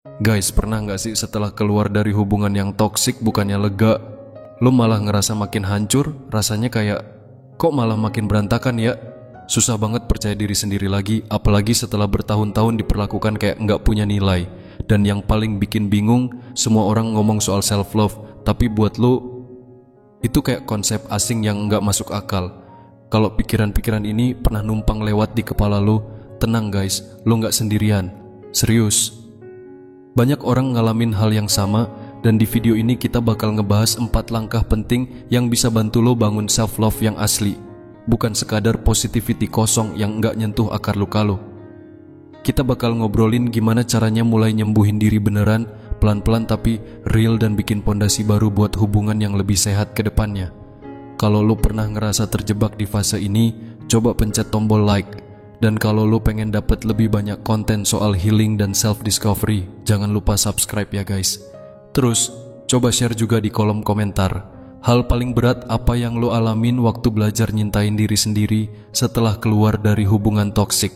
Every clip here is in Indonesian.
Guys, pernah gak sih setelah keluar dari hubungan yang toksik bukannya lega, lo malah ngerasa makin hancur? Rasanya kayak, kok malah makin berantakan ya? Susah banget percaya diri sendiri lagi, apalagi setelah bertahun-tahun diperlakukan kayak gak punya nilai. Dan yang paling bikin bingung, semua orang ngomong soal self-love, tapi buat lo, itu kayak konsep asing yang gak masuk akal. Kalau pikiran-pikiran ini pernah numpang lewat di kepala lo, tenang guys, lo gak sendirian. Serius. Banyak orang ngalamin hal yang sama, dan di video ini kita bakal ngebahas 4 langkah penting yang bisa bantu lo bangun self-love yang asli, bukan sekadar positivity kosong yang nggak nyentuh akar luka lo. Kita bakal ngobrolin gimana caranya mulai nyembuhin diri beneran, pelan-pelan tapi real, dan bikin pondasi baru buat hubungan yang lebih sehat ke depannya. Kalau lo pernah ngerasa terjebak di fase ini, coba pencet tombol like. Dan kalau lo pengen dapat lebih banyak konten soal healing dan self-discovery, jangan lupa subscribe ya guys. Terus, coba share juga di kolom komentar. Hal paling berat apa yang lo alamin waktu belajar nyintain diri sendiri setelah keluar dari hubungan toksik.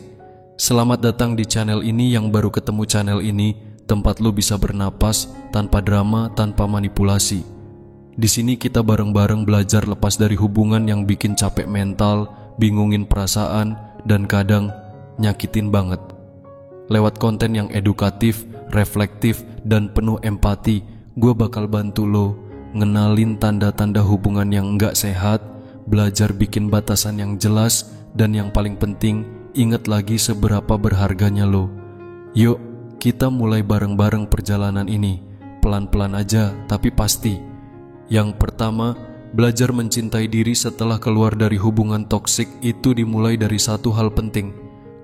Selamat datang di channel ini. Yang baru ketemu channel ini, tempat lo bisa bernapas tanpa drama, tanpa manipulasi. Di sini kita bareng-bareng belajar lepas dari hubungan yang bikin capek mental, bingungin perasaan, dan kadang nyakitin banget. Lewat konten yang edukatif, reflektif, dan penuh empati, gue bakal bantu lo ngenalin tanda-tanda hubungan yang nggak sehat, belajar bikin batasan yang jelas, dan yang paling penting, ingat lagi seberapa berharganya lo. Yuk, kita mulai bareng-bareng perjalanan ini. Pelan-pelan aja, tapi pasti. Yang pertama, belajar mencintai diri setelah keluar dari hubungan toksik itu dimulai dari satu hal penting.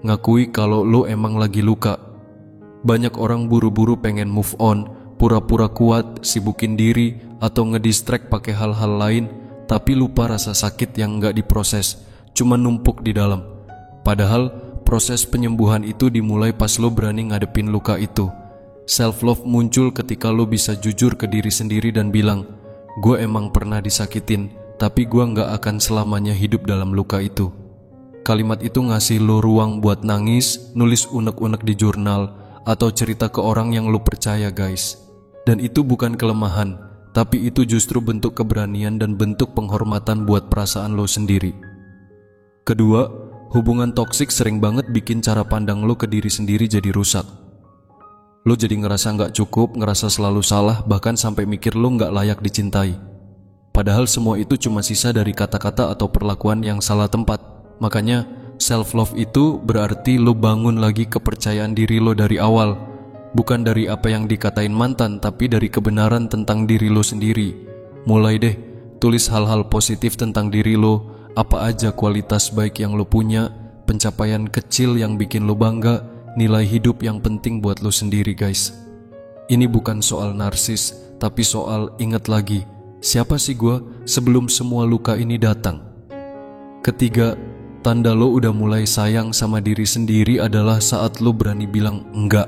Ngakui kalau lo emang lagi luka. Banyak orang buru-buru pengen move on, pura-pura kuat, sibukin diri, atau ngedistract pakai hal-hal lain, tapi lupa rasa sakit yang nggak diproses, cuma numpuk di dalam. Padahal proses penyembuhan itu dimulai pas lo berani ngadepin luka itu. Self-love muncul ketika lo bisa jujur ke diri sendiri dan bilang, gue emang pernah disakitin, tapi gue gak akan selamanya hidup dalam luka itu. Kalimat itu ngasih lo ruang buat nangis, nulis unek-unek di jurnal, atau cerita ke orang yang lo percaya guys. Dan itu bukan kelemahan, tapi itu justru bentuk keberanian dan bentuk penghormatan buat perasaan lo sendiri. Kedua, hubungan toksik sering banget bikin cara pandang lo ke diri sendiri jadi rusak. Lo jadi ngerasa gak cukup, ngerasa selalu salah, bahkan sampai mikir lo gak layak dicintai. Padahal semua itu cuma sisa dari kata-kata atau perlakuan yang salah tempat. Makanya self-love itu berarti lo bangun lagi kepercayaan diri lo dari awal. Bukan dari apa yang dikatain mantan, tapi dari kebenaran tentang diri lo sendiri. Mulai deh, tulis hal-hal positif tentang diri lo. Apa aja kualitas baik yang lo punya, pencapaian kecil yang bikin lo bangga, nilai hidup yang penting buat lo sendiri guys. Ini bukan soal narsis, tapi soal ingat lagi, siapa sih gue sebelum semua luka ini datang. Ketiga, tanda lo udah mulai sayang sama diri sendiri adalah saat lo berani bilang enggak.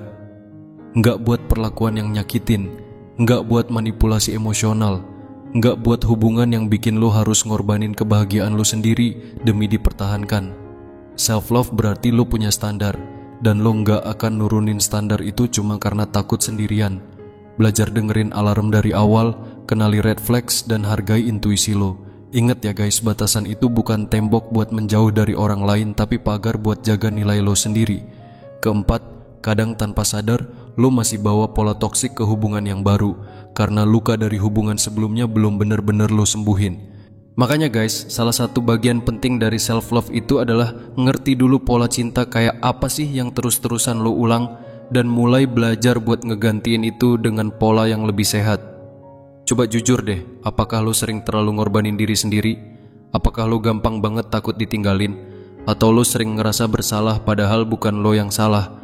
Enggak buat perlakuan yang nyakitin, enggak buat manipulasi emosional, enggak buat hubungan yang bikin lo harus ngorbanin kebahagiaan lo sendiri demi dipertahankan. Self-love berarti lo punya standar, dan lo nggak akan nurunin standar itu cuma karena takut sendirian. Belajar dengerin alarm dari awal, kenali red flags, dan hargai intuisi lo. Ingat ya guys, batasan itu bukan tembok buat menjauh dari orang lain, tapi pagar buat jaga nilai lo sendiri. Keempat, kadang tanpa sadar, lo masih bawa pola toksik ke hubungan yang baru, karena luka dari hubungan sebelumnya belum benar-benar lo sembuhin. Makanya guys, salah satu bagian penting dari self-love itu adalah ngerti dulu pola cinta kayak apa sih yang terus-terusan lo ulang, dan mulai belajar buat ngegantiin itu dengan pola yang lebih sehat. Coba jujur deh, apakah lo sering terlalu ngorbanin diri sendiri? Apakah lo gampang banget takut ditinggalin? Atau lo sering ngerasa bersalah padahal bukan lo yang salah?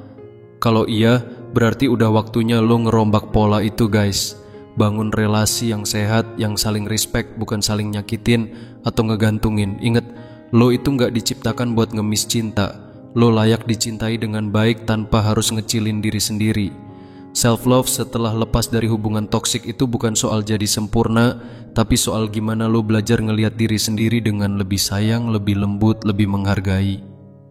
Kalau iya, berarti udah waktunya lo ngerombak pola itu guys. Bangun relasi yang sehat, yang saling respect, bukan saling nyakitin atau ngegantungin. Ingat, lo itu gak diciptakan buat ngemis cinta. Lo layak dicintai dengan baik tanpa harus ngecilin diri sendiri. Self-love setelah lepas dari hubungan toksik itu bukan soal jadi sempurna, tapi soal gimana lo belajar ngelihat diri sendiri dengan lebih sayang, lebih lembut, lebih menghargai.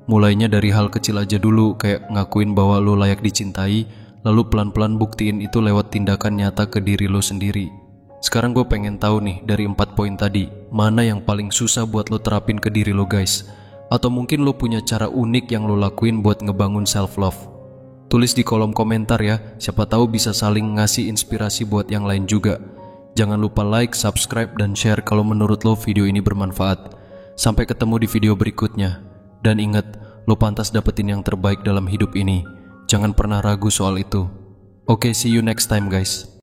Mulainya dari hal kecil aja dulu, kayak ngakuin bahwa lo layak dicintai, lalu pelan-pelan buktiin itu lewat tindakan nyata ke diri lo sendiri. Sekarang gue pengen tahu nih, dari 4 poin tadi, mana yang paling susah buat lo terapin ke diri lo guys? Atau mungkin lo punya cara unik yang lo lakuin buat ngebangun self-love? Tulis di kolom komentar ya, siapa tahu bisa saling ngasih inspirasi buat yang lain juga. Jangan lupa like, subscribe, dan share kalau menurut lo video ini bermanfaat. Sampai ketemu di video berikutnya. Dan ingat, lo pantas dapetin yang terbaik dalam hidup ini. Jangan pernah ragu soal itu. Oke, see you next time guys.